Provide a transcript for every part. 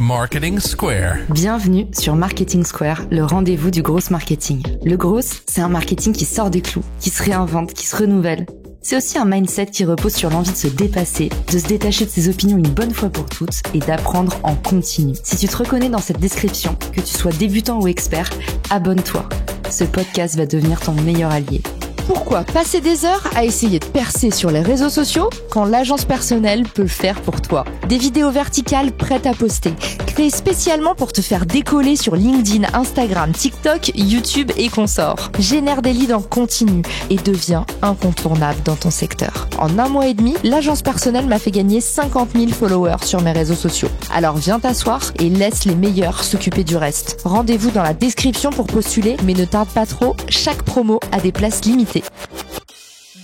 Marketing Square. Bienvenue sur Marketing Square, le rendez-vous du gros marketing. Le gros, c'est un marketing qui sort des clous, qui se réinvente, qui se renouvelle. C'est aussi un mindset qui repose sur l'envie de se dépasser, de se détacher de ses opinions une bonne fois pour toutes et d'apprendre en continu. Si tu te reconnais dans cette description, que tu sois débutant ou expert, abonne-toi. Ce podcast va devenir ton meilleur allié. Pourquoi passer des heures à essayer de percer sur les réseaux sociaux quand l'agence personnelle peut le faire pour toi? Des vidéos verticales prêtes à poster, créées spécialement pour te faire décoller sur LinkedIn, Instagram, TikTok, YouTube et consorts. Génère des leads en continu et deviens incontournable dans ton secteur. En 1 mois et demi, l'agence personnelle m'a fait gagner 50 000 followers sur mes réseaux sociaux. Alors viens t'asseoir et laisse les meilleurs s'occuper du reste. Rendez-vous dans la description pour postuler, mais ne tarde pas trop, chaque promo a des places limitées.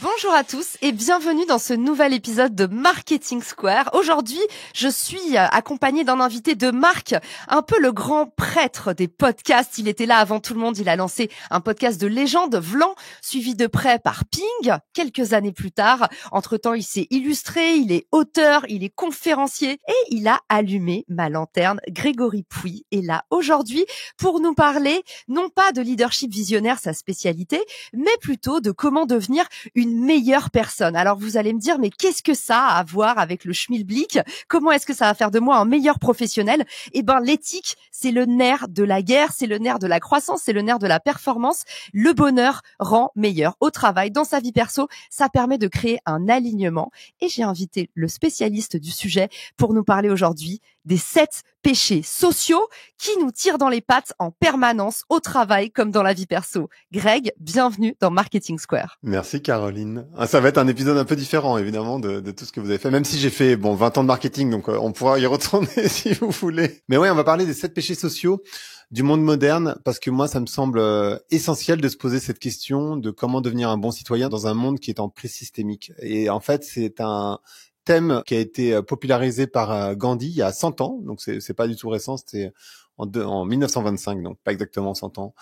Bonjour à tous et bienvenue dans ce nouvel épisode de Marketing Square. Aujourd'hui, je suis accompagnée d'un invité de marque, un peu le grand prêtre des podcasts. Il était là avant tout le monde, il a lancé un podcast de légende, Vlan, suivi de près par Ping, quelques années plus tard. Entre-temps, il s'est illustré, il est auteur, il est conférencier et il a allumé ma lanterne. Grégory Pouy est là aujourd'hui pour nous parler, non pas de leadership visionnaire, sa spécialité, mais plutôt de comment devenir une meilleure personne. Alors vous allez me dire, mais qu'est-ce que ça a à voir avec le schmilblick? Comment est-ce que ça va faire de moi un meilleur professionnel? Eh ben, l'éthique, c'est le nerf de la guerre, c'est le nerf de la croissance, c'est le nerf de la performance. Le bonheur rend meilleur au travail, dans sa vie perso. Ça permet de créer un alignement. Et j'ai invité le spécialiste du sujet pour nous parler aujourd'hui des 7 péchés sociaux qui nous tirent dans les pattes en permanence au travail comme dans la vie perso. Greg, bienvenue dans Marketing Square. Merci Caroline. Ça va être un épisode un peu différent évidemment de tout ce que vous avez fait, même si j'ai fait 20 ans de marketing, donc on pourra y retourner si vous voulez. Mais ouais, on va parler des 7 péchés sociaux du monde moderne, parce que moi ça me semble essentiel de se poser cette question de comment devenir un bon citoyen dans un monde qui est en crise systémique. Et en fait, c'est un thème qui a été popularisé par Gandhi il y a 100 ans, donc c'est pas du tout récent, c'était en 1925, donc pas exactement 100 ans,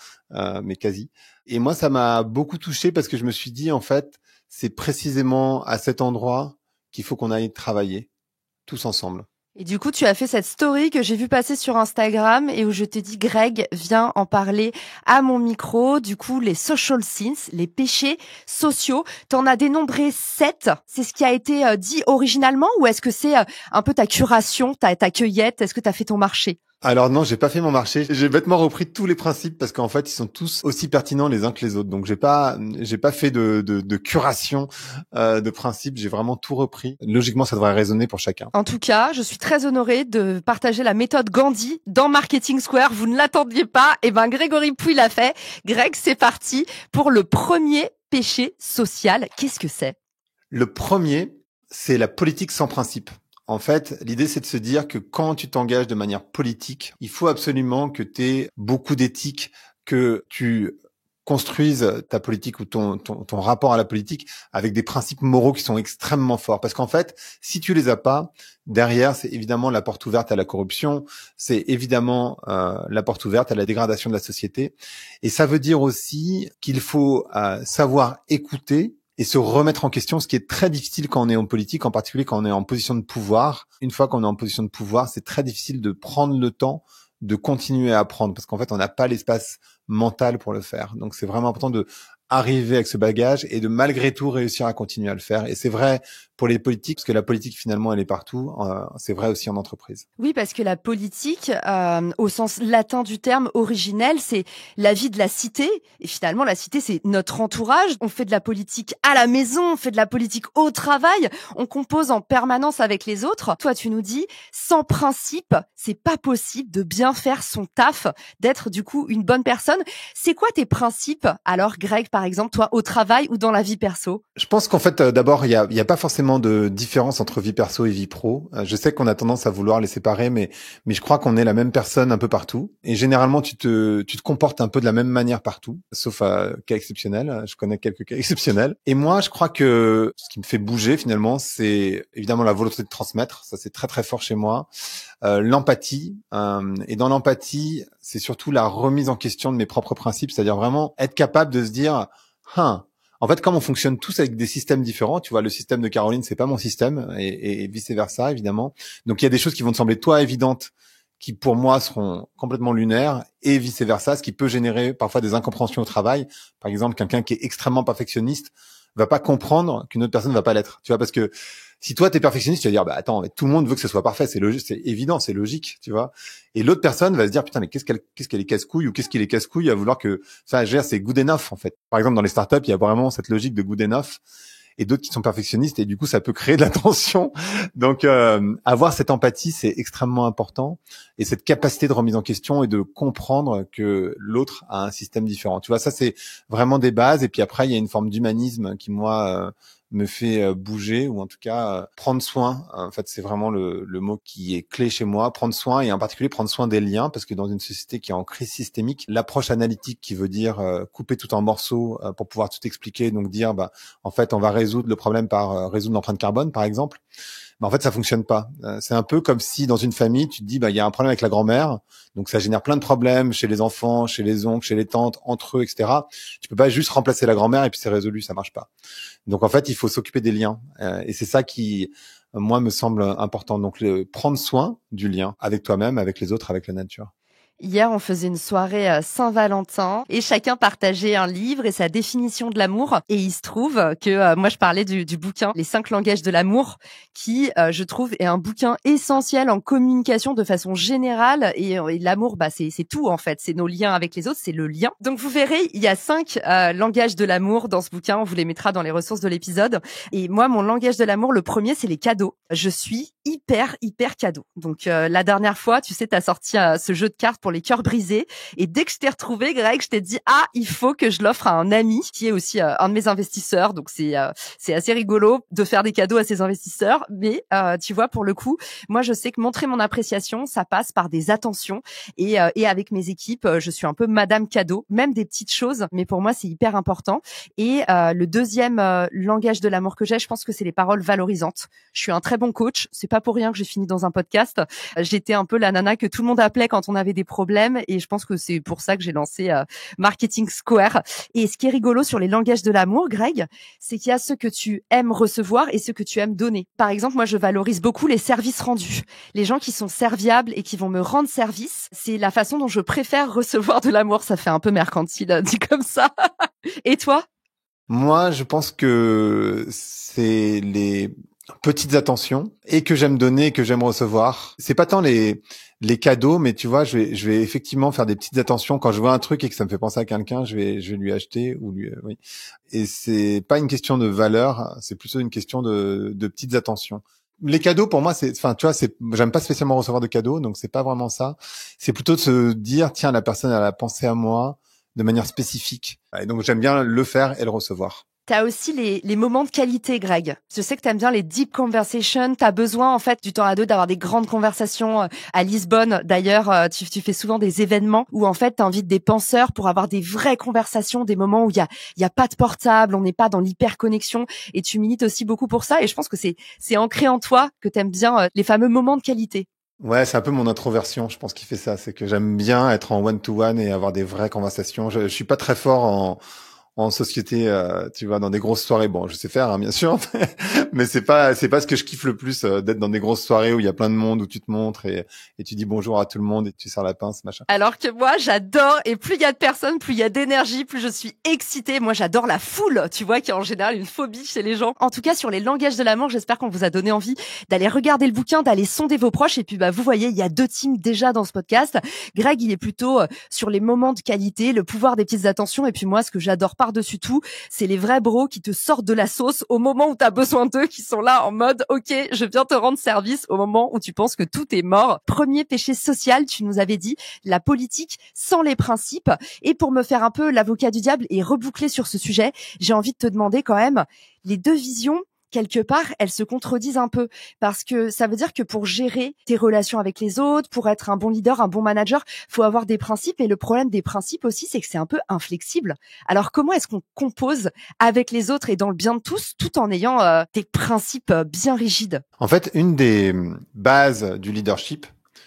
mais quasi. Et moi, ça m'a beaucoup touché parce que je me suis dit, en fait, c'est précisément à cet endroit qu'il faut qu'on aille travailler, tous ensemble. Et du coup, tu as fait cette story que j'ai vu passer sur Instagram et où je t'ai dit, Greg, viens en parler à mon micro. Du coup, les social sins, les péchés sociaux, t'en as dénombré 7. C'est ce qui a été dit originalement ou est-ce que c'est un peu ta curation, ta cueillette? Est-ce que t'as fait ton marché? Alors non, j'ai pas fait mon marché. J'ai bêtement repris tous les principes parce qu'en fait, ils sont tous aussi pertinents les uns que les autres. Donc j'ai pas fait de curation de principes. J'ai vraiment tout repris. Logiquement, ça devrait résonner pour chacun. En tout cas, je suis très honorée de partager la méthode Gandhi dans Marketing Square. Vous ne l'attendiez pas. Eh ben, Grégory Pouy l'a fait. Greg, c'est parti pour le premier péché social. Qu'est-ce que c'est? Le premier, c'est la politique sans principe. En fait, l'idée, c'est de se dire que quand tu t'engages de manière politique, il faut absolument que tu aies beaucoup d'éthique, que tu construises ta politique ou ton rapport à la politique avec des principes moraux qui sont extrêmement forts. Parce qu'en fait, si tu les as pas, derrière, c'est évidemment la porte ouverte à la corruption, c'est évidemment la porte ouverte à la dégradation de la société. Et ça veut dire aussi qu'il faut savoir écouter et se remettre en question, ce qui est très difficile quand on est en politique, en particulier quand on est en position de pouvoir. Une fois qu'on est en position de pouvoir, c'est très difficile de prendre le temps de continuer à apprendre, parce qu'en fait, on n'a pas l'espace mental pour le faire. Donc, c'est vraiment important de arriver avec ce bagage et de malgré tout réussir à continuer à le faire. Et c'est vrai pour les politiques, parce que la politique finalement elle est partout, c'est vrai aussi en entreprise. Oui, parce que la politique, au sens latin du terme originel, c'est la vie de la cité. Et finalement, la cité, c'est notre entourage. On fait de la politique à la maison, on fait de la politique au travail, on compose en permanence avec les autres. Toi, tu nous dis, sans principe, c'est pas possible de bien faire son taf, d'être du coup une bonne personne. C'est quoi tes principes alors, Greg, par exemple, toi, au travail ou dans la vie perso? Je pense qu'en fait, d'abord, il y a pas forcément de différence entre vie perso et vie pro. Je sais qu'on a tendance à vouloir les séparer, mais je crois qu'on est la même personne un peu partout. Et généralement, tu te comportes un peu de la même manière partout, sauf à cas exceptionnels. Je connais quelques cas exceptionnels. Et moi, je crois que ce qui me fait bouger finalement, c'est évidemment la volonté de transmettre. Ça, c'est très très fort chez moi. L'empathie. Et dans l'empathie, c'est surtout la remise en question de mes propres principes, c'est-à-dire vraiment être capable de se dire, en fait, comme on fonctionne tous avec des systèmes différents, tu vois, le système de Caroline, c'est pas mon système, et vice versa, évidemment. Donc, il y a des choses qui vont te sembler toi évidentes, qui pour moi seront complètement lunaires et vice versa, ce qui peut générer parfois des incompréhensions au travail. Par exemple, quelqu'un qui est extrêmement perfectionniste va pas comprendre qu'une autre personne va pas l'être. Tu vois, parce que si toi t'es perfectionniste, tu vas dire bah attends, mais tout le monde veut que ce soit parfait, c'est logique, c'est évident, c'est logique, tu vois. Et l'autre personne va se dire putain mais qu'est-ce qu'elle est casse-couille ou qu'est-ce qu'il est casse-couille à vouloir que ça gère, c'est good enough en fait. Par exemple dans les startups, il y a vraiment cette logique de good enough et d'autres qui sont perfectionnistes et du coup ça peut créer de la tension. Donc avoir cette empathie, c'est extrêmement important et cette capacité de remise en question et de comprendre que l'autre a un système différent. Tu vois, ça c'est vraiment des bases et puis après il y a une forme d'humanisme qui moi me fait bouger ou en tout cas prendre soin. En fait, c'est vraiment le mot qui est clé chez moi, prendre soin et en particulier prendre soin des liens parce que dans une société qui est en crise systémique, l'approche analytique qui veut dire couper tout en morceaux pour pouvoir tout expliquer, donc dire bah en fait, on va résoudre le problème par résoudre l'empreinte carbone par exemple. Mais en fait, ça fonctionne pas. C'est un peu comme si dans une famille, tu te dis, bah, il y a un problème avec la grand-mère, donc ça génère plein de problèmes chez les enfants, chez les oncles, chez les tantes, entre eux, etc. Tu peux pas juste remplacer la grand-mère et puis c'est résolu, ça marche pas. Donc en fait, il faut s'occuper des liens, et c'est ça qui, moi, me semble important. Donc prendre soin du lien avec toi-même, avec les autres, avec la nature. Hier, on faisait une soirée Saint-Valentin et chacun partageait un livre et sa définition de l'amour. Et il se trouve que moi, je parlais du bouquin Les 5 langages de l'amour, qui, je trouve, est un bouquin essentiel en communication de façon générale. Et l'amour, bah, c'est tout en fait. C'est nos liens avec les autres, c'est le lien. Donc vous verrez, il y a 5 langages de l'amour dans ce bouquin. On vous les mettra dans les ressources de l'épisode. Et moi, mon langage de l'amour, le premier, c'est les cadeaux. Je suis hyper cadeau. Donc la dernière fois, tu sais, t'as sorti ce jeu de cartes pour les cœurs brisés. Et dès que je t'ai retrouvé, Greg, je t'ai dit il faut que je l'offre à un ami qui est aussi un de mes investisseurs. Donc c'est assez rigolo de faire des cadeaux à ses investisseurs. Mais tu vois, pour le coup, moi je sais que montrer mon appréciation, ça passe par des attentions. Et avec mes équipes, je suis un peu Madame Cadeau, même des petites choses. Mais pour moi, c'est hyper important. Et le deuxième langage de l'amour que j'ai, je pense que c'est les paroles valorisantes. Je suis un très bon coach. C'est pas pour rien que j'ai fini dans un podcast. J'étais un peu la nana que tout le monde appelait quand on avait des problèmes et je pense que c'est pour ça que j'ai lancé Marketing Square. Et ce qui est rigolo sur les langages de l'amour, Greg, c'est qu'il y a ceux que tu aimes recevoir et ceux que tu aimes donner. Par exemple, moi, je valorise beaucoup les services rendus. Les gens qui sont serviables et qui vont me rendre service, c'est la façon dont je préfère recevoir de l'amour. Ça fait un peu mercantile dit comme ça. Et toi ? Moi, je pense que c'est les petites attentions et que j'aime donner et que j'aime recevoir. C'est pas tant les cadeaux, mais tu vois, je vais effectivement faire des petites attentions quand je vois un truc et que ça me fait penser à quelqu'un, je vais lui acheter ou lui oui. Et c'est pas une question de valeur, c'est plutôt une question de petites attentions. Les cadeaux pour moi tu vois, j'aime pas spécialement recevoir de cadeaux, donc c'est pas vraiment ça. C'est plutôt de se dire tiens, la personne elle a pensé à moi de manière spécifique. Et donc j'aime bien le faire et le recevoir. T'as aussi les moments de qualité, Greg. Je sais que t'aimes bien les deep conversations. T'as besoin, en fait, du temps à deux, d'avoir des grandes conversations. À Lisbonne, d'ailleurs, tu fais souvent des événements où, en fait, t'invites des penseurs pour avoir des vraies conversations, des moments où il y a pas de portable, on n'est pas dans l'hyperconnexion. Et tu milites aussi beaucoup pour ça. Et je pense que c'est ancré en toi que t'aimes bien les fameux moments de qualité. Ouais, c'est un peu mon introversion, je pense, qui fait ça. C'est que j'aime bien être en one-to-one et avoir des vraies conversations. Je suis pas très fort en société, tu vois, dans des grosses soirées. Bon, je sais faire, hein, bien sûr, mais c'est pas ce que je kiffe le plus, d'être dans des grosses soirées où il y a plein de monde, où tu te montres et tu dis bonjour à tout le monde et tu sers la pince, machin. Alors que moi, j'adore, et plus il y a de personnes, plus il y a d'énergie, plus je suis excitée. Moi, j'adore la foule, tu vois, qui est en général une phobie chez les gens. En tout cas, sur les langages de l'amour, j'espère qu'on vous a donné envie d'aller regarder le bouquin, d'aller sonder vos proches. Et puis, vous voyez, il y a 2 teams déjà dans ce podcast. Greg, il est plutôt sur les moments de qualité, le pouvoir des petites attentions. Et puis moi, ce que j'adore par-dessus tout, c'est les vrais bros qui te sortent de la sauce au moment où t'as besoin d'eux, qui sont là en mode « Ok, je viens te rendre service » au moment où tu penses que tout est mort. Premier péché social, tu nous avais dit, la politique sans les principes. Et pour me faire un peu l'avocat du diable et reboucler sur ce sujet, j'ai envie de te demander quand même, les 2 visions, quelque part, elles se contredisent un peu parce que ça veut dire que pour gérer tes relations avec les autres, pour être un bon leader, un bon manager, faut avoir des principes et le problème des principes aussi, c'est que c'est un peu inflexible. Alors comment est-ce qu'on compose avec les autres et dans le bien de tous tout en ayant des principes bien rigides ? En fait, une des bases du leadership,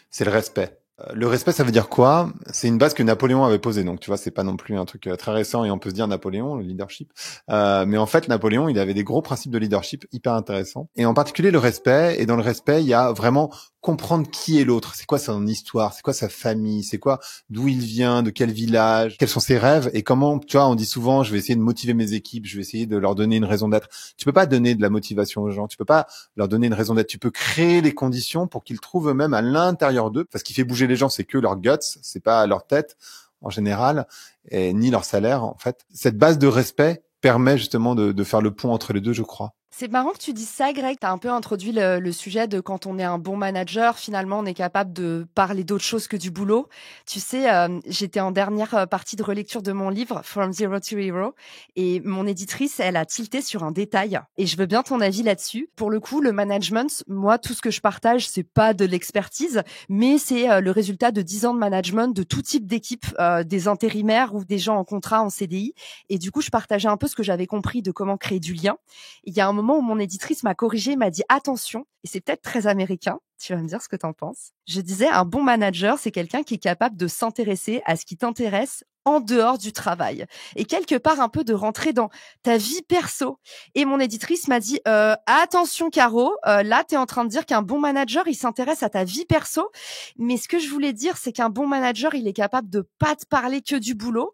c'est le respect. Le respect, ça veut dire quoi? C'est une base que Napoléon avait posée. Donc, tu vois, c'est pas non plus un truc très récent et on peut se dire Napoléon, le leadership. Mais en fait, Napoléon, il avait des gros principes de leadership hyper intéressants. Et en particulier, le respect. Et dans le respect, il y a vraiment comprendre qui est l'autre. C'est quoi son histoire? C'est quoi sa famille? C'est quoi, d'où il vient? De quel village? Quels sont ses rêves? Et comment, tu vois, on dit souvent, je vais essayer de motiver mes équipes. Je vais essayer de leur donner une raison d'être. Tu peux pas donner de la motivation aux gens. Tu peux pas leur donner une raison d'être. Tu peux créer les conditions pour qu'ils trouvent eux-mêmes à l'intérieur d'eux. Parce qu'il fait bouger les gens, c'est que leur guts, c'est pas leur tête en général, et ni leur salaire en fait. Cette base de respect permet justement de faire le pont entre les deux, je crois. C'est marrant que tu dises ça, Greg. Tu as un peu introduit le sujet de quand on est un bon manager, finalement, on est capable de parler d'autre chose que du boulot. Tu sais, j'étais en dernière partie de relecture de mon livre From Zero to Hero et mon éditrice, elle a tilté sur un détail et je veux bien ton avis là-dessus. Pour le coup, le management, moi, tout ce que je partage, c'est pas de l'expertise, mais c'est le résultat de 10 ans de management de tout type d'équipe, des intérimaires ou des gens en contrat en CDI. Et du coup, je partageais un peu ce que j'avais compris de comment créer du lien. Il y a un moment où mon éditrice m'a corrigé, m'a dit attention, et c'est peut-être très américain, tu vas me dire ce que t'en penses. Je disais, un bon manager, c'est quelqu'un qui est capable de s'intéresser à ce qui t'intéresse en dehors du travail. Et quelque part un peu de rentrer dans ta vie perso. Et mon éditrice m'a dit, attention Caro, là t'es en train de dire qu'un bon manager, il s'intéresse à ta vie perso. Mais ce que je voulais dire, c'est qu'un bon manager, il est capable de pas te parler que du boulot.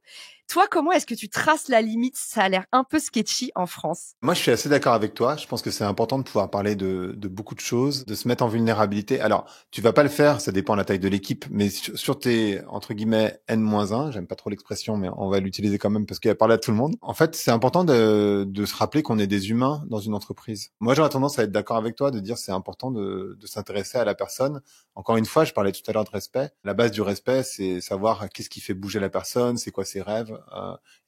Toi, comment est-ce que tu traces la limite? Ça a l'air un peu sketchy en France. Moi, je suis assez d'accord avec toi. Je pense que c'est important de pouvoir parler de beaucoup de choses, de se mettre en vulnérabilité. Alors, tu vas pas le faire, ça dépend de la taille de l'équipe, mais sur tes, entre guillemets, N-1, j'aime pas trop l'expression, mais on va l'utiliser quand même parce qu'elle parle à tout le monde. En fait, c'est important de se rappeler qu'on est des humains dans une entreprise. Moi, j'aurais tendance à être d'accord avec toi, de dire c'est important de s'intéresser à la personne. Encore une fois, je parlais tout à l'heure de respect. La base du respect, c'est savoir qu'est-ce qui fait bouger la personne, c'est quoi ses rêves,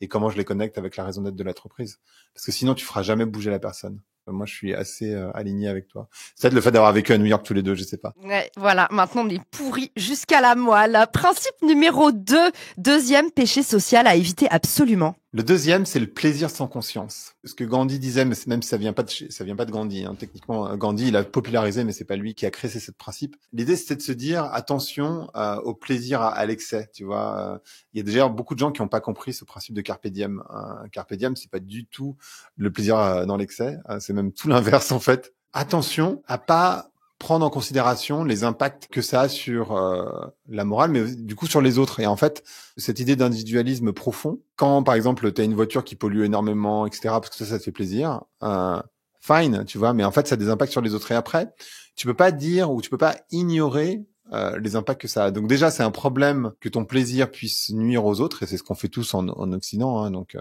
et comment je les connecte avec la raison d'être de l'entreprise. Parce que sinon, tu feras jamais bouger la personne. Moi, je suis assez aligné avec toi. C'est peut-être le fait d'avoir vécu à New York tous les deux, je sais pas. Ouais, voilà, maintenant on est pourris jusqu'à la moelle. Principe numéro 2, deuxième péché social à éviter absolument. Le deuxième, c'est le plaisir sans conscience. Ce que Gandhi disait, mais même si ça vient pas de Gandhi, hein. Techniquement, Gandhi, il a popularisé, mais c'est pas lui qui a créé ce principe. L'idée, c'était de se dire, attention au plaisir à l'excès, tu vois. Il y a déjà beaucoup de gens qui n'ont pas compris ce principe de carpe diem. Carpe diem, c'est pas du tout le plaisir dans l'excès. C'est même tout l'inverse, en fait. Attention à pas prendre en considération les impacts que ça a sur la morale, mais du coup sur les autres. Et en fait, cette idée d'individualisme profond, quand par exemple tu as une voiture qui pollue énormément, etc., parce que ça te fait plaisir, fine, tu vois, mais en fait ça a des impacts sur les autres. Et après, tu peux pas dire ou tu peux pas ignorer les impacts que ça a. Donc déjà, c'est un problème que ton plaisir puisse nuire aux autres, et c'est ce qu'on fait tous en Occident. Hein, donc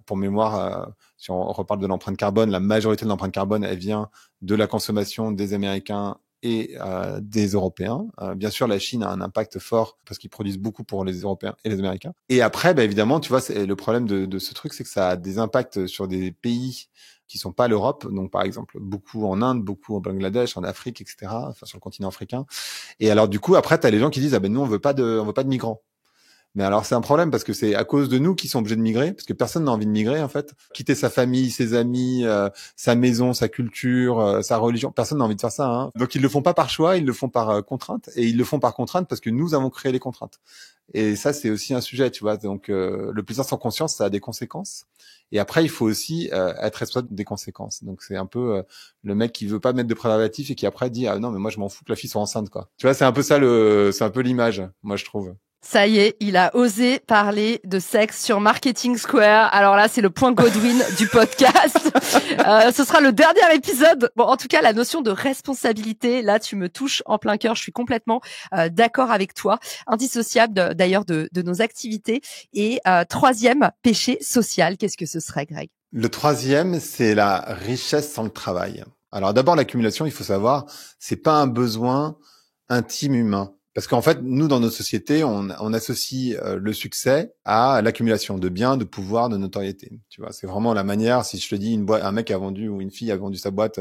pour mémoire, si on reparle de l'empreinte carbone, la majorité de l'empreinte carbone, elle vient de la consommation des Américains et des Européens. Bien sûr, la Chine a un impact fort parce qu'ils produisent beaucoup pour les Européens et les Américains. Et après, bah, évidemment, tu vois, le problème de ce truc, c'est que ça a des impacts sur des pays qui sont pas l'Europe. Donc, par exemple, beaucoup en Inde, beaucoup au Bangladesh, en Afrique, etc. Enfin, sur le continent africain. Et alors, du coup, après, t'as les gens qui disent, ah ben, nous, on veut pas de migrants. Mais alors c'est un problème parce que c'est à cause de nous qui sont obligés de migrer, parce que personne n'a envie de migrer en fait. Quitter sa famille, ses amis, sa maison, sa culture, sa religion, personne n'a envie de faire ça. Hein. Donc ils le font pas par choix, ils le font par contrainte, et ils le font par contrainte parce que nous avons créé les contraintes. Et ça c'est aussi un sujet, tu vois. Donc le plaisir sans conscience, ça a des conséquences. Et après il faut aussi être responsable des conséquences. Donc c'est un peu le mec qui veut pas mettre de préservatif et qui après dit ah non mais moi je m'en fous que la fille soit enceinte quoi. Tu vois c'est un peu ça c'est un peu l'image, moi je trouve. Ça y est, il a osé parler de sexe sur Marketing Square. Alors là, c'est le point Godwin du podcast. Ce sera le dernier épisode. Bon, en tout cas, la notion de responsabilité, là, tu me touches en plein cœur. Je suis complètement d'accord avec toi. Indissociable d'ailleurs de nos activités. Et troisième péché social, qu'est-ce que ce serait, Greg? Le troisième, c'est la richesse sans le travail. Alors d'abord, l'accumulation, il faut savoir, c'est pas un besoin intime humain. Parce qu'en fait, nous, dans nos sociétés, on associe le succès à l'accumulation de biens, de pouvoir, de notoriété. Tu vois, c'est vraiment la manière, si je te dis un mec a vendu ou une fille a vendu sa boîte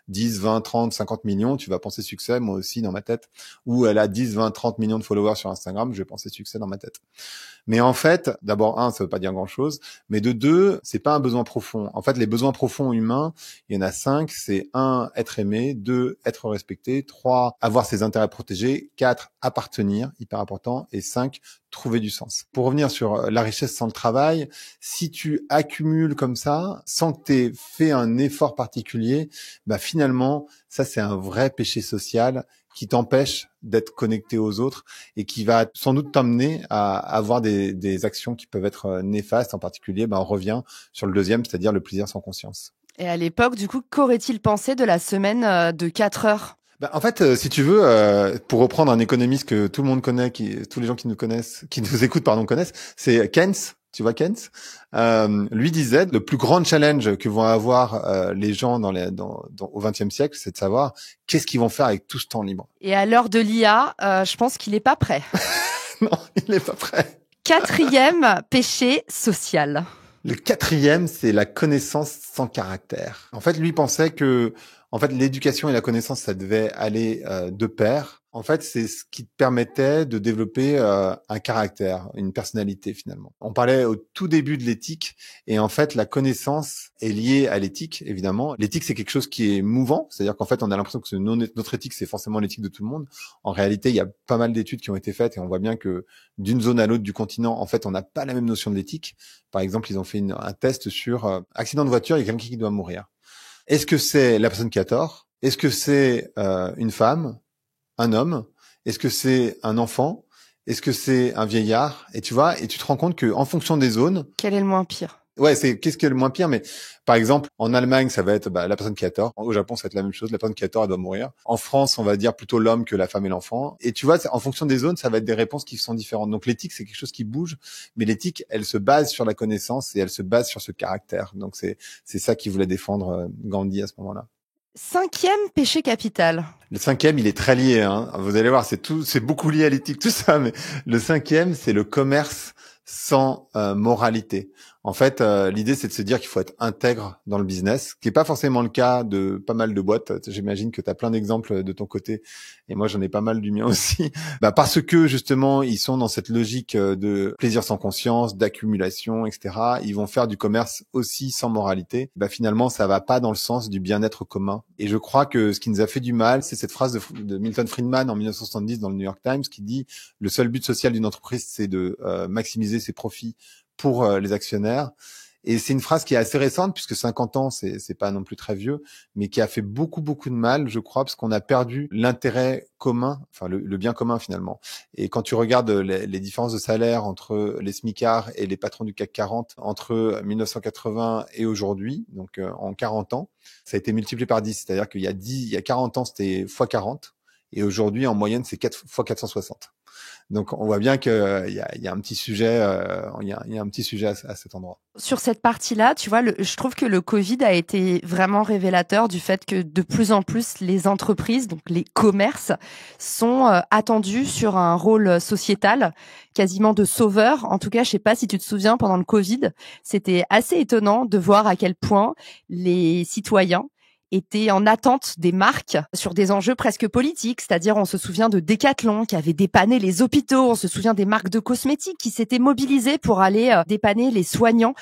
10, 20, 30, 50 millions, tu vas penser succès, moi aussi, dans ma tête. Ou elle a 10, 20, 30 millions de followers sur Instagram, je vais penser succès dans ma tête. Mais en fait, d'abord, ça veut pas dire grand-chose. Mais de deux, c'est pas un besoin profond. En fait, les besoins profonds humains, il y en a 5. C'est 1, être aimé. 2, être respecté. 3, avoir ses intérêts protégés. 4, appartenir, hyper important. Et 5, trouver du sens. Pour revenir sur la richesse sans le travail, si tu accumules comme ça, sans que tu aies fait un effort particulier, finalement, ça c'est un vrai péché social qui t'empêche d'être connecté aux autres et qui va sans doute t'amener à avoir des actions qui peuvent être néfastes. En particulier, on revient sur le deuxième, c'est-à-dire le plaisir sans conscience. Et à l'époque, du coup, qu'aurait-il pensé de la semaine de 4 heures? En fait, si tu veux, pour reprendre un économiste que tout le monde connaît, tous les gens qui nous écoutent, connaissent, c'est Keynes. Tu vois Keynes, lui disait le plus grand challenge que vont avoir les gens au XXe siècle, c'est de savoir qu'est-ce qu'ils vont faire avec tout ce temps libre. Et à l'heure de l'IA, je pense qu'il est pas prêt. Non, il n'est pas prêt. 4e péché social. Le 4e, c'est la connaissance sans caractère. En fait, lui pensait que l'éducation et la connaissance, ça devait aller de pair. En fait, c'est ce qui te permettait de développer un caractère, une personnalité finalement. On parlait au tout début de l'éthique et en fait, la connaissance est liée à l'éthique, évidemment. L'éthique, c'est quelque chose qui est mouvant, c'est-à-dire qu'en fait, on a l'impression que notre éthique, c'est forcément l'éthique de tout le monde. En réalité, il y a pas mal d'études qui ont été faites et on voit bien que d'une zone à l'autre du continent, en fait, on n'a pas la même notion de l'éthique. Par exemple, ils ont fait un test sur accident de voiture, il y a quelqu'un qui doit mourir. Est-ce que c'est la personne qui a tort? Est-ce que c'est une femme? Un homme? Est-ce que c'est un enfant? Est-ce que c'est un vieillard? Et tu vois, et tu te rends compte que en fonction des zones, quel est le moins pire? Ouais, qu'est-ce qui est le moins pire? Mais par exemple, en Allemagne, ça va être la personne qui a tort. Au Japon, ça va être la même chose. La personne qui a tort, elle doit mourir. En France, on va dire plutôt l'homme que la femme et l'enfant. Et tu vois, en fonction des zones, ça va être des réponses qui sont différentes. Donc l'éthique, c'est quelque chose qui bouge, mais l'éthique, elle se base sur la connaissance et elle se base sur ce caractère. Donc c'est ça qu'il voulait défendre Gandhi à ce moment-là. 5e péché capital. Le 5e, il est très lié, hein. Vous allez voir, c'est beaucoup lié à l'éthique, tout ça, mais le 5e, c'est le commerce sans moralité. En fait, l'idée, c'est de se dire qu'il faut être intègre dans le business, ce qui n'est pas forcément le cas de pas mal de boîtes. J'imagine que tu as plein d'exemples de ton côté, et moi, j'en ai pas mal du mien aussi. Parce que, justement, ils sont dans cette logique de plaisir sans conscience, d'accumulation, etc. Ils vont faire du commerce aussi sans moralité. Finalement, ça va pas dans le sens du bien-être commun. Et je crois que ce qui nous a fait du mal, c'est cette phrase de Milton Friedman en 1970 dans le New York Times qui dit « Le seul but social d'une entreprise, c'est de maximiser ses profits pour les actionnaires ». Et c'est une phrase qui est assez récente puisque 50 ans, c'est pas non plus très vieux, mais qui a fait beaucoup de mal, je crois, parce qu'on a perdu l'intérêt commun, enfin le bien commun finalement. Et quand tu regardes les différences de salaire entre les smicards et les patrons du CAC 40 entre 1980 et aujourd'hui, donc en 40 ans, ça a été multiplié par 10. C'est-à-dire qu'il y a 40 ans, c'était x 40. Et aujourd'hui, en moyenne, c'est 4 x 460. Donc, on voit bien qu'il y a un petit sujet, il y a un petit sujet à cet endroit. Sur cette partie-là, tu vois, je trouve que le Covid a été vraiment révélateur du fait que de plus en plus les entreprises, donc les commerces, sont attendus sur un rôle sociétal, quasiment de sauveur. En tout cas, je sais pas si tu te souviens, pendant le Covid, c'était assez étonnant de voir à quel point les citoyens étaient en attente des marques sur des enjeux presque politiques, c'est-à-dire on se souvient de Decathlon qui avait dépanné les hôpitaux, on se souvient des marques de cosmétiques qui s'étaient mobilisées pour aller dépanner les soignants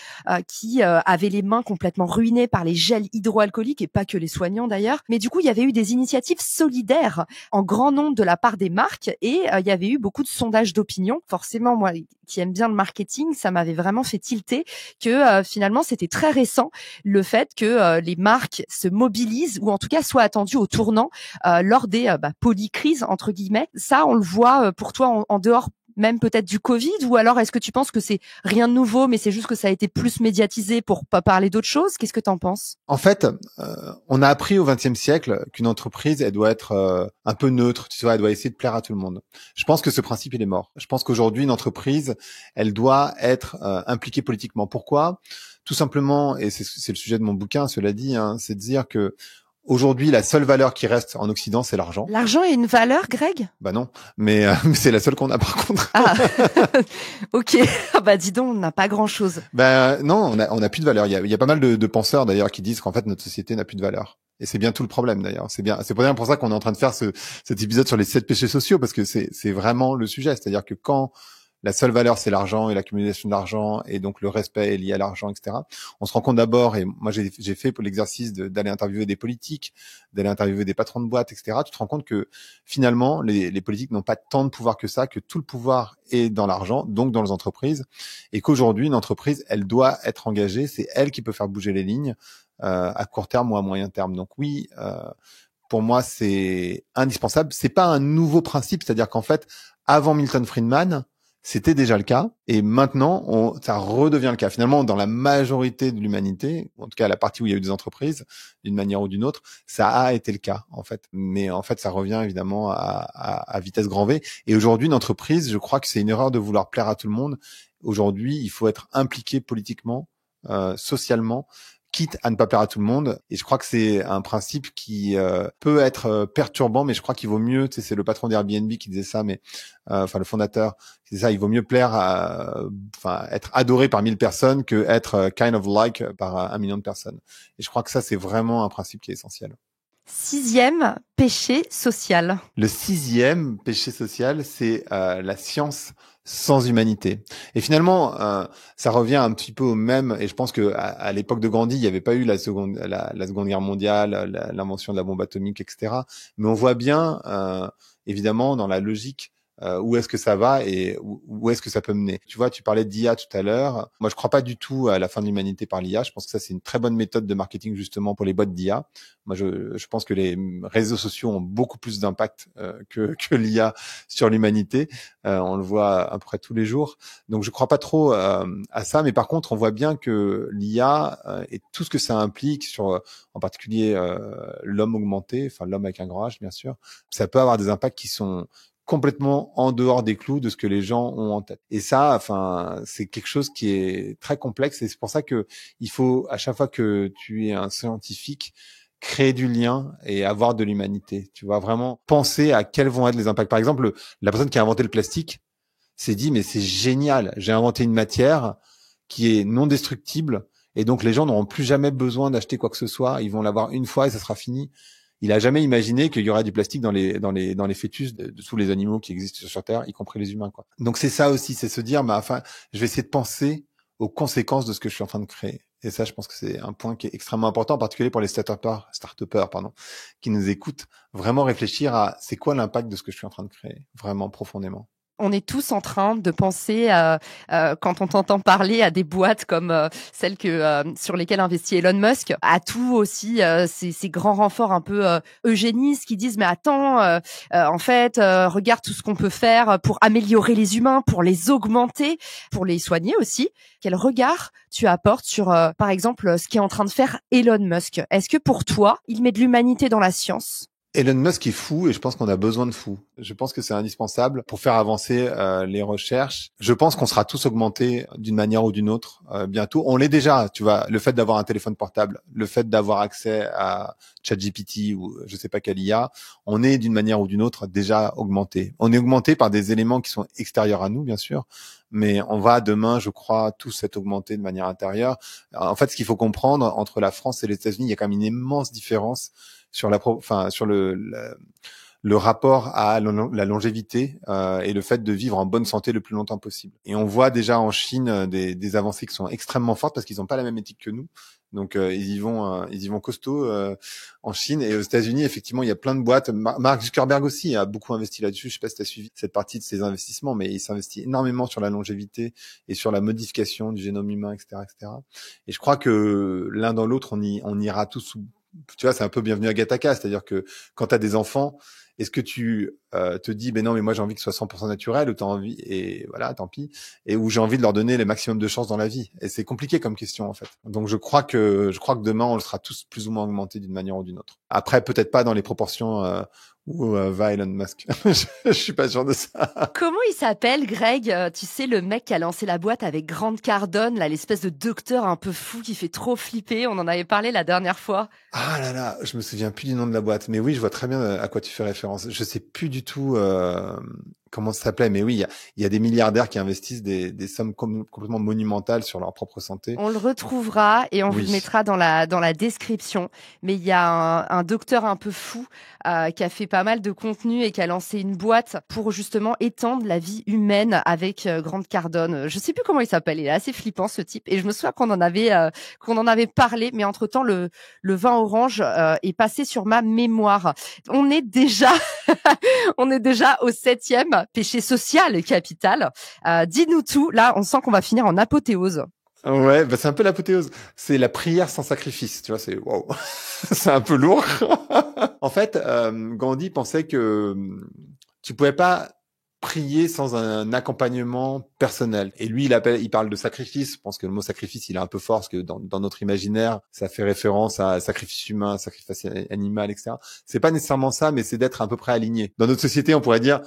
qui avaient les mains complètement ruinées par les gels hydroalcooliques et pas que les soignants d'ailleurs. Mais du coup, il y avait eu des initiatives solidaires en grand nombre de la part des marques et il y avait eu beaucoup de sondages d'opinion. Forcément, moi qui aime bien le marketing, ça m'avait vraiment fait tilter que finalement c'était très récent le fait que les marques se mobilisent ou en tout cas soient attendues au tournant lors des polycrises entre guillemets. Ça, on le voit pour toi en dehors même peut-être du Covid, ou alors est-ce que tu penses que c'est rien de nouveau, mais c'est juste que ça a été plus médiatisé pour pas parler d'autre chose? Qu'est-ce que t'en penses? En fait, on a appris au XXe siècle qu'une entreprise, elle doit être un peu neutre, tu vois, elle doit essayer de plaire à tout le monde. Je pense que ce principe, il est mort. Je pense qu'aujourd'hui, une entreprise, elle doit être impliquée politiquement. Pourquoi? Tout simplement, et c'est le sujet de mon bouquin, cela dit, hein, c'est de dire que aujourd'hui, la seule valeur qui reste en Occident, c'est l'argent. L'argent est une valeur, Greg? Non, mais c'est la seule qu'on a par contre. Ah, ok. Dis donc, on n'a pas grand-chose. Non, on a plus de valeur. Il y a pas mal de penseurs d'ailleurs qui disent qu'en fait notre société n'a plus de valeur. Et c'est bien tout le problème d'ailleurs. C'est pas bien pour ça qu'on est en train de faire cet épisode sur les 7 péchés sociaux parce que c'est vraiment le sujet. C'est-à-dire que quand la seule valeur c'est l'argent et l'accumulation d'argent et donc le respect est lié à l'argent, etc. On se rend compte d'abord, et moi j'ai fait pour l'exercice d'aller interviewer des politiques, d'aller interviewer des patrons de boîtes, etc. Tu te rends compte que finalement les politiques n'ont pas tant de pouvoir que ça, que tout le pouvoir est dans l'argent, donc dans les entreprises, et qu'aujourd'hui une entreprise elle doit être engagée, c'est elle qui peut faire bouger les lignes à court terme ou à moyen terme. Donc oui. Pour moi, c'est indispensable. C'est pas un nouveau principe, c'est-à-dire qu'en fait, avant Milton Friedman, c'était déjà le cas, et maintenant, ça redevient le cas. Finalement, dans la majorité de l'humanité, en tout cas la partie où il y a eu des entreprises, d'une manière ou d'une autre, ça a été le cas, en fait. Mais en fait, ça revient évidemment à vitesse grand V. Et aujourd'hui, une entreprise, je crois que c'est une erreur de vouloir plaire à tout le monde. Aujourd'hui, il faut être impliqué politiquement, socialement, quitte à ne pas plaire à tout le monde. Et je crois que c'est un principe qui peut être perturbant, mais je crois qu'il vaut mieux, tu sais, c'est le patron d'Airbnb qui disait ça, mais enfin le fondateur, c'est ça, il vaut mieux plaire être adoré par 1000 personnes que être kind of like par 1 million de personnes. Et je crois que ça, c'est vraiment un principe qui est essentiel. 6e péché social. Le 6e péché social, c'est la science sans humanité. Et finalement, ça revient un petit peu au même. Et je pense que à l'époque de Gandhi, il n'y avait pas eu la seconde guerre mondiale, l'invention de la bombe atomique, etc. Mais on voit bien, évidemment, dans la logique. Où est-ce que ça va et où est-ce que ça peut mener. Tu vois, tu parlais d'IA tout à l'heure. Moi, je crois pas du tout à la fin de l'humanité par l'IA. Je pense que ça, c'est une très bonne méthode de marketing justement pour les boîtes d'IA. Moi, je pense que les réseaux sociaux ont beaucoup plus d'impact que l'IA sur l'humanité. On le voit à peu près tous les jours. Donc, je crois pas trop à ça. Mais par contre, on voit bien que l'IA et tout ce que ça implique sur, en particulier, l'homme augmenté, enfin l'homme avec un grand H, bien sûr, ça peut avoir des impacts qui sont complètement en dehors des clous de ce que les gens ont en tête. Et ça, enfin, c'est quelque chose qui est très complexe et c'est pour ça que il faut, à chaque fois que tu es un scientifique, créer du lien et avoir de l'humanité. Tu vois, vraiment penser à quels vont être les impacts. Par exemple, la personne qui a inventé le plastique s'est dit, mais c'est génial, j'ai inventé une matière qui est non destructible et donc les gens n'auront plus jamais besoin d'acheter quoi que ce soit. Ils vont l'avoir une fois et ça sera fini. Il a jamais imaginé qu'il y aurait du plastique dans les fœtus de tous les animaux qui existent sur Terre, y compris les humains, quoi. Donc c'est ça aussi, c'est se dire, je vais essayer de penser aux conséquences de ce que je suis en train de créer. Et ça, je pense que c'est un point qui est extrêmement important, en particulier pour les start-upers, qui nous écoutent, vraiment réfléchir à c'est quoi l'impact de ce que je suis en train de créer, vraiment profondément. On est tous en train de penser, quand on t'entend parler à des boîtes comme celles sur lesquelles investit Elon Musk, à tout aussi ces grands renforts un peu eugénistes qui disent mais attends, en fait, regarde tout ce qu'on peut faire pour améliorer les humains, pour les augmenter, pour les soigner aussi. Quel regard tu apportes sur, par exemple, ce qu'est en train de faire Elon Musk? Est-ce que pour toi, il met de l'humanité dans la science? Elon Musk est fou et je pense qu'on a besoin de fous. Je pense que c'est indispensable pour faire avancer les recherches. Je pense qu'on sera tous augmentés d'une manière ou d'une autre bientôt. On l'est déjà, tu vois, le fait d'avoir un téléphone portable, le fait d'avoir accès à ChatGPT ou je sais pas quelle IA, on est d'une manière ou d'une autre déjà augmenté. On est augmenté par des éléments qui sont extérieurs à nous, bien sûr, mais on va demain, je crois, tous être augmentés de manière intérieure. En fait, ce qu'il faut comprendre entre la France et les États-Unis, il y a quand même une immense différence sur le rapport à la longévité et le fait de vivre en bonne santé le plus longtemps possible. Et on voit déjà en Chine des avancées qui sont extrêmement fortes parce qu'ils n'ont pas la même éthique que nous. Donc ils y vont costaud en Chine et aux États-Unis. Effectivement, il y a plein de boîtes. Mark Zuckerberg aussi a beaucoup investi là-dessus. Je sais pas si tu as suivi cette partie de ses investissements, mais il s'investit énormément sur la longévité et sur la modification du génome humain, etc., etc. Et je crois que l'un dans l'autre, on ira tous. Tu vois, c'est un peu bienvenu à Gattaca, c'est-à-dire que quand tu as des enfants, est-ce que tu te dis, ben non, mais moi j'ai envie que ce soit 100% naturel, ou t'as envie, et voilà, tant pis, et où j'ai envie de leur donner le maximum de chances dans la vie. Et c'est compliqué comme question en fait. Donc je crois que demain on le sera tous plus ou moins augmentés d'une manière ou d'une autre. Après, peut-être pas dans les proportions où va Elon Musk. Je suis pas sûr de ça. Comment il s'appelle, Greg? Tu sais, le mec qui a lancé la boîte avec Grant Cardone, là, l'espèce de docteur un peu fou qui fait trop flipper. On en avait parlé la dernière fois. Ah là là, je me souviens plus du nom de la boîte, mais oui, je vois très bien à quoi tu fais référence. Je sais plus du tout comment ça s'appelait, mais oui, il y a des milliardaires qui investissent des sommes complètement monumentales sur leur propre santé. On le retrouvera et on vous le mettra dans la description. Mais il y a un docteur un peu fou qui a fait pas mal de contenu et qui a lancé une boîte pour justement étendre la vie humaine avec Grant Cardone. Je sais plus comment il s'appelle, il est assez flippant ce type. Et je me souviens qu'on en avait parlé, mais entre-temps le vin orange est passé sur ma mémoire. On est déjà au 7e péché social capital. Dis-nous tout. Là, on sent qu'on va finir en apothéose. Ouais, bah c'est un peu l'apothéose. C'est la prière sans sacrifice, tu vois, c'est waouh. C'est un peu lourd. En fait, Gandhi pensait que tu pouvais pas prier sans un accompagnement personnel. Et lui, il parle de sacrifice. Je pense que le mot sacrifice, il est un peu fort parce que dans notre imaginaire, ça fait référence à sacrifice humain, sacrifice animal, etc. C'est pas nécessairement ça, mais c'est d'être à peu près aligné. Dans notre société, on pourrait dire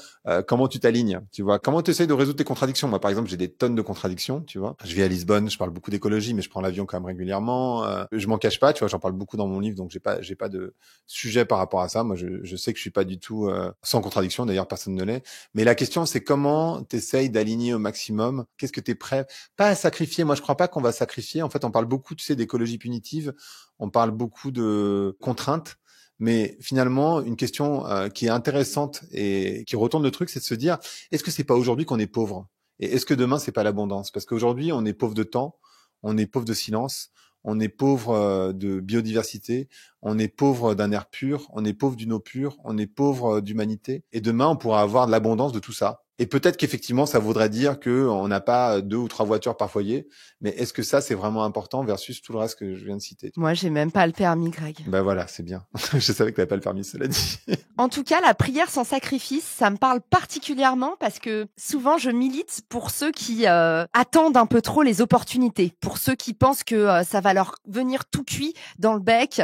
comment tu t'alignes, tu vois, comment tu essayes de résoudre tes contradictions. Moi, par exemple, j'ai des tonnes de contradictions, tu vois. Je vis à Lisbonne, je parle beaucoup d'écologie, mais je prends l'avion quand même régulièrement. Je m'en cache pas, tu vois, j'en parle beaucoup dans mon livre, donc j'ai pas de sujet par rapport à ça. Moi, je sais que je suis pas du tout sans contradiction. D'ailleurs, personne ne l'est. Mais la question, c'est comment t'essayes d'aligner au maximum. Qu'est-ce que t'es prêt, pas à sacrifier. Moi, je crois pas qu'on va sacrifier. En fait, on parle beaucoup, tu sais, d'écologie punitive. On parle beaucoup de contraintes. Mais finalement, une question qui est intéressante et qui retourne le truc, c'est de se dire, est-ce que c'est pas aujourd'hui qu'on est pauvre? Et est-ce que demain, c'est pas l'abondance? Parce qu'aujourd'hui, on est pauvre de temps, on est pauvre de silence, on est pauvre de biodiversité, on est pauvre d'un air pur, on est pauvre d'une eau pure, on est pauvre d'humanité. Et demain, on pourra avoir de l'abondance de tout ça. Et peut-être qu'effectivement, ça voudrait dire que on n'a pas 2 ou 3 voitures par foyer. Mais est-ce que ça, c'est vraiment important versus tout le reste que je viens de citer? Moi, j'ai même pas le permis, Greg. Ben voilà, c'est bien. Je savais que t'avais pas le permis, cela dit. En tout cas, la prière sans sacrifice, ça me parle particulièrement parce que souvent, je milite pour ceux qui attendent un peu trop les opportunités, pour ceux qui pensent que ça va leur venir tout cuit dans le bec,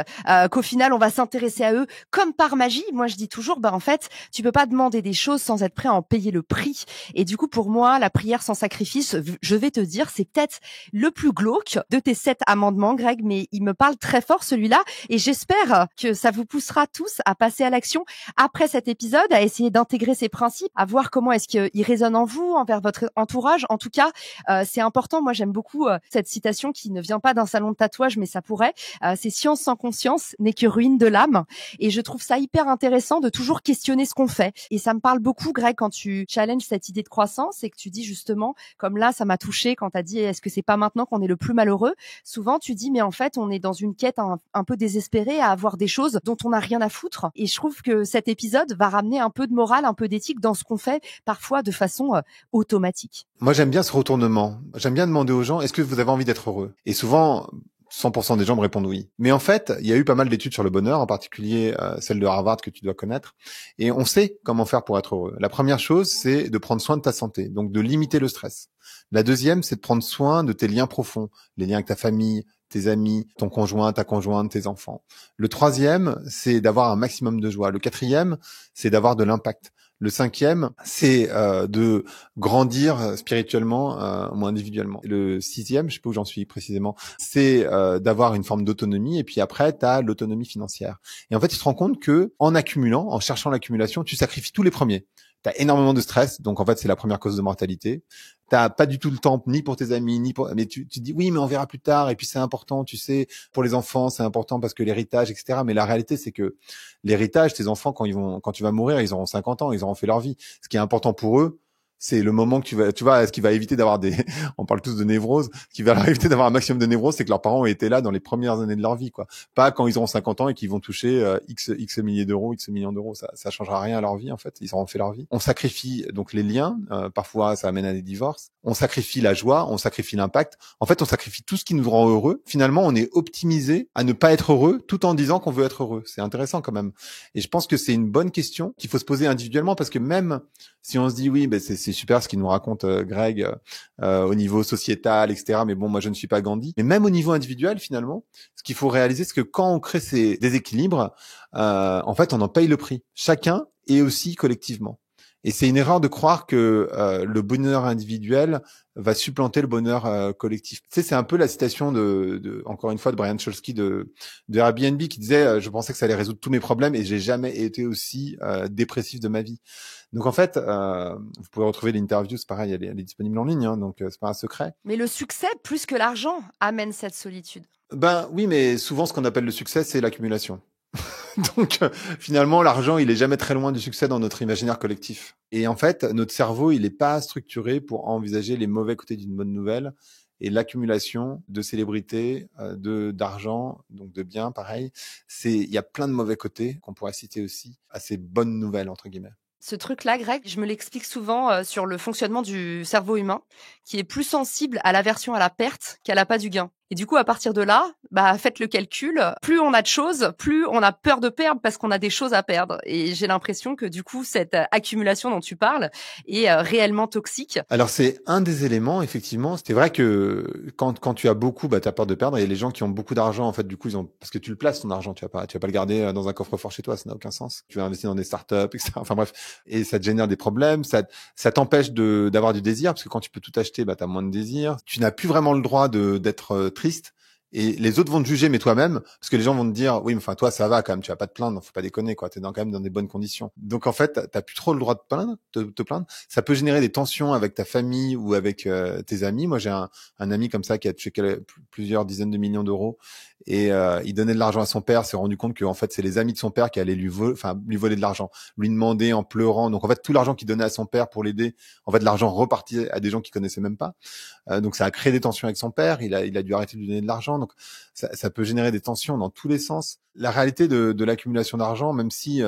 qu'au final, on va s'intéresser à eux comme par magie. Moi, je dis toujours, en fait, tu peux pas demander des choses sans être prêt à en payer le prix. Et du coup, pour moi, la prière sans sacrifice, je vais te dire, c'est peut-être le plus glauque de tes 7 amendements, Greg, mais il me parle très fort celui-là. Et j'espère que ça vous poussera tous à passer à l'action après cet épisode, à essayer d'intégrer ces principes, à voir comment est-ce qu'ils résonnent en vous, envers votre entourage. En tout cas, c'est important. Moi, j'aime beaucoup cette citation qui ne vient pas d'un salon de tatouage, mais ça pourrait. C'est science sans conscience n'est que ruine de l'âme. Et je trouve ça hyper intéressant de toujours questionner ce qu'on fait. Et ça me parle beaucoup, Greg, quand tu challenges cette idée de croissance et que tu dis justement, comme là, ça m'a touché quand tu as dit, est-ce que c'est pas maintenant qu'on est le plus malheureux? Souvent, tu dis, mais en fait, on est dans une quête un peu désespérée à avoir des choses dont on n'a rien à foutre. Et je trouve que cet épisode va ramener un peu de morale, un peu d'éthique dans ce qu'on fait, parfois de façon automatique. Moi, j'aime bien ce retournement. J'aime bien demander aux gens, est-ce que vous avez envie d'être heureux? Et souvent, 100% des gens me répondent oui. Mais en fait, il y a eu pas mal d'études sur le bonheur, en particulier celle de Harvard que tu dois connaître. Et on sait comment faire pour être heureux. La première chose, c'est de prendre soin de ta santé, donc de limiter le stress. La deuxième, c'est de prendre soin de tes liens profonds, les liens avec ta famille, tes amis, ton conjoint, ta conjointe, tes enfants. Le troisième, c'est d'avoir un maximum de joie. Le quatrième, c'est d'avoir de l'impact. Le cinquième, c'est de grandir spirituellement ou individuellement. Le sixième, je sais pas où j'en suis précisément, c'est d'avoir une forme d'autonomie. Et puis après, tu as l'autonomie financière. Et en fait, tu te rends compte que en accumulant, en cherchant l'accumulation, tu sacrifies tous les premiers. T'as énormément de stress, donc en fait c'est la première cause de mortalité. T'as pas du tout le temps ni pour tes amis ni pour, mais tu te dis oui mais on verra plus tard. Et puis c'est important, tu sais, pour les enfants c'est important parce que l'héritage, etc. Mais la réalité c'est que l'héritage, tes enfants quand tu vas mourir, ils auront 50 ans, ils auront fait leur vie. Ce qui est important pour eux, c'est le moment que tu vois, ce qui va éviter d'avoir on parle tous de névrose, ce qui va leur éviter d'avoir un maximum de névrose, c'est que leurs parents ont été là dans les premières années de leur vie, quoi. Pas quand ils auront 50 ans et qu'ils vont toucher X milliers d'euros, X millions d'euros. Ça changera rien à leur vie, en fait. Ils auront fait leur vie. On sacrifie donc les liens. Parfois, ça amène à des divorces. On sacrifie la joie, on sacrifie l'impact. En fait, on sacrifie tout ce qui nous rend heureux. Finalement, on est optimisé à ne pas être heureux tout en disant qu'on veut être heureux. C'est intéressant quand même. Et je pense que c'est une bonne question qu'il faut se poser individuellement parce que même si on se dit oui, c'est super ce qu'il nous raconte Greg au niveau sociétal, etc. Mais bon, moi je ne suis pas Gandhi. Mais même au niveau individuel, finalement, ce qu'il faut réaliser, c'est que quand on crée ces déséquilibres, en fait, on en paye le prix. Chacun et aussi collectivement. Et c'est une erreur de croire que le bonheur individuel va supplanter le bonheur collectif. Tu sais, c'est un peu la citation encore une fois, de Brian Chesky de Airbnb qui disait je pensais que ça allait résoudre tous mes problèmes et j'ai jamais été aussi dépressif de ma vie. Donc en fait, vous pouvez retrouver l'interview, c'est pareil, elle est disponible en ligne, hein, donc c'est pas un secret. Mais le succès, plus que l'argent, amène cette solitude. Ben oui, mais souvent ce qu'on appelle le succès, c'est l'accumulation. Donc finalement, l'argent, il est jamais très loin du succès dans notre imaginaire collectif. Et en fait, notre cerveau, il est pas structuré pour envisager les mauvais côtés d'une bonne nouvelle. Et l'accumulation de célébrités, d'argent, donc de biens, pareil, il y a plein de mauvais côtés qu'on pourrait citer aussi à ces bonnes nouvelles, entre guillemets. Ce truc-là, Greg, je me l'explique souvent sur le fonctionnement du cerveau humain, qui est plus sensible à l'aversion à la perte qu'à l'appât du gain. Et du coup, à partir de là, faites le calcul. Plus on a de choses, plus on a peur de perdre parce qu'on a des choses à perdre. Et j'ai l'impression que du coup, cette accumulation dont tu parles est réellement toxique. Alors, c'est un des éléments, effectivement. C'est vrai que quand tu as beaucoup, t'as peur de perdre. Et les gens qui ont beaucoup d'argent, en fait, du coup, parce que tu le places, ton argent. Tu vas pas le garder dans un coffre-fort chez toi. Ça n'a aucun sens. Tu vas investir dans des startups, etc. Enfin bref. Et ça te génère des problèmes. Ça t'empêche d'avoir du désir parce que quand tu peux tout acheter, t'as moins de désir. Tu n'as plus vraiment le droit d'être triste. Et les autres vont te juger, mais toi-même, parce que les gens vont te dire, oui, mais enfin, toi, ça va quand même, tu vas pas te plaindre, faut pas déconner, quoi. T'es quand même dans des bonnes conditions. Donc, en fait, t'as plus trop le droit de te plaindre. Ça peut générer des tensions avec ta famille ou avec tes amis. Moi, j'ai un ami comme ça qui a touché plusieurs dizaines de millions d'euros et il donnait de l'argent à son père, s'est rendu compte que, en fait, c'est les amis de son père qui allaient lui voler de l'argent, lui demander en pleurant. Donc, en fait, tout l'argent qu'il donnait à son père pour l'aider, en fait, l'argent repartit à des gens qu'il connaissait même pas. Donc, ça a créé des tensions avec son père. Il a dû arrêter de lui donner de l'argent. Donc, ça peut générer des tensions dans tous les sens. La réalité de l'accumulation d'argent, même si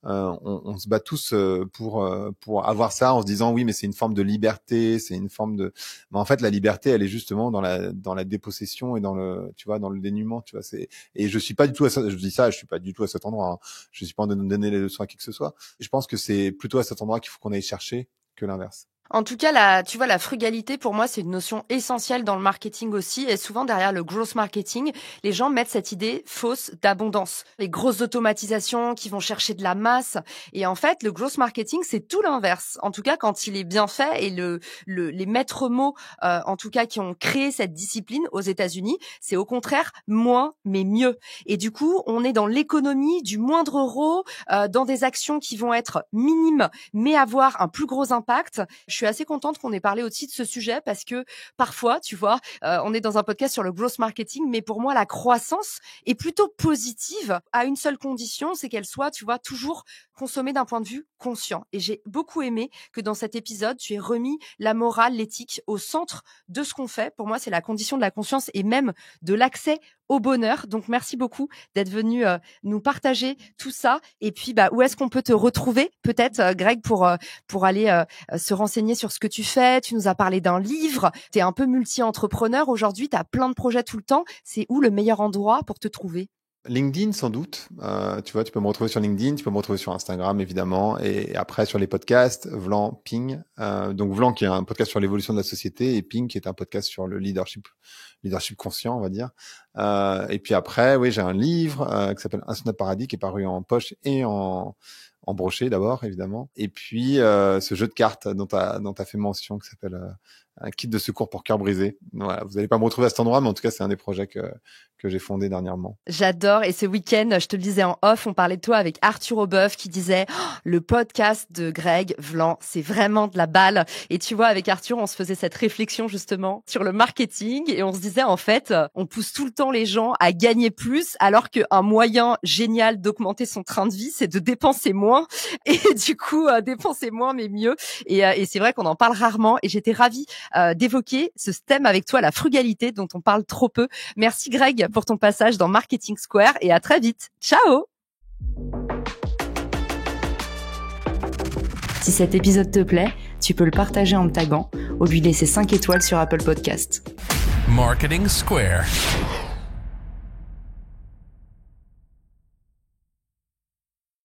on se bat tous pour avoir ça en se disant oui, mais c'est une forme de liberté, c'est une forme de. Mais en fait, la liberté, elle est justement dans la dépossession et dans le dénuement, tu vois. Et je suis pas du tout à ça. Je dis ça, je suis pas du tout à cet endroit. Hein. Je suis pas en train de donner les leçons à qui que ce soit. Je pense que c'est plutôt à cet endroit qu'il faut qu'on aille chercher que l'inverse. En tout cas, la frugalité, pour moi, c'est une notion essentielle dans le marketing aussi. Et souvent, derrière le growth marketing, les gens mettent cette idée fausse d'abondance. Les grosses automatisations qui vont chercher de la masse. Et en fait, le growth marketing, c'est tout l'inverse. En tout cas, quand il est bien fait et les maîtres mots, en tout cas, qui ont créé cette discipline aux États-Unis, c'est au contraire moins, mais mieux. Et du coup, on est dans l'économie du moindre euro, dans des actions qui vont être minimes, mais avoir un plus gros impact. Je suis assez contente qu'on ait parlé aussi de ce sujet parce que parfois, tu vois, on est dans un podcast sur le growth marketing, mais pour moi, la croissance est plutôt positive à une seule condition, c'est qu'elle soit, tu vois, toujours consommée d'un point de vue conscient. Et j'ai beaucoup aimé que dans cet épisode, tu aies remis la morale, l'éthique au centre de ce qu'on fait. Pour moi, c'est la condition de la conscience et même de l'accès au bonheur. Donc, merci beaucoup d'être venu nous partager tout ça. Et puis, où est-ce qu'on peut te retrouver, peut-être, Greg, pour aller se renseigner sur ce que tu fais? Tu nous as parlé d'un livre. Tu es un peu multi-entrepreneur aujourd'hui. Tu as plein de projets tout le temps. C'est où le meilleur endroit pour te trouver? LinkedIn, sans doute. Tu vois, tu peux me retrouver sur LinkedIn, tu peux me retrouver sur Instagram, évidemment. Et après, sur les podcasts, Vlan, Ping. Donc, Vlan, qui est un podcast sur l'évolution de la société, et Ping, qui est un podcast sur le leadership conscient, on va dire. Et puis après, oui, j'ai un livre qui s'appelle Un Snap Paradis, qui est paru en poche et en brochet d'abord, évidemment. Et puis, ce jeu de cartes dont t'as fait mention, qui s'appelle un kit de secours pour cœur brisé. Voilà, vous n'allez pas me retrouver à cet endroit, mais en tout cas, c'est un des projets que j'ai fondé dernièrement. J'adore. Et ce week-end, je te le disais en off, on parlait de toi avec Arthur Aubeuf qui disait le podcast de Greg Vlan, c'est vraiment de la balle. Et tu vois, avec Arthur, on se faisait cette réflexion justement sur le marketing et on se disait en fait, on pousse tout le temps les gens à gagner plus alors qu'un moyen génial d'augmenter son train de vie, c'est de dépenser moins. Et du coup, dépenser moins mais mieux. Et c'est vrai qu'on en parle rarement et j'étais ravie d'évoquer ce thème avec toi, la frugalité dont on parle trop peu. Merci Greg pour ton passage dans Marketing Square et à très vite. Ciao! Si cet épisode te plaît, tu peux le partager en me taguant ou lui laisser 5 étoiles sur Apple Podcasts. Marketing Square.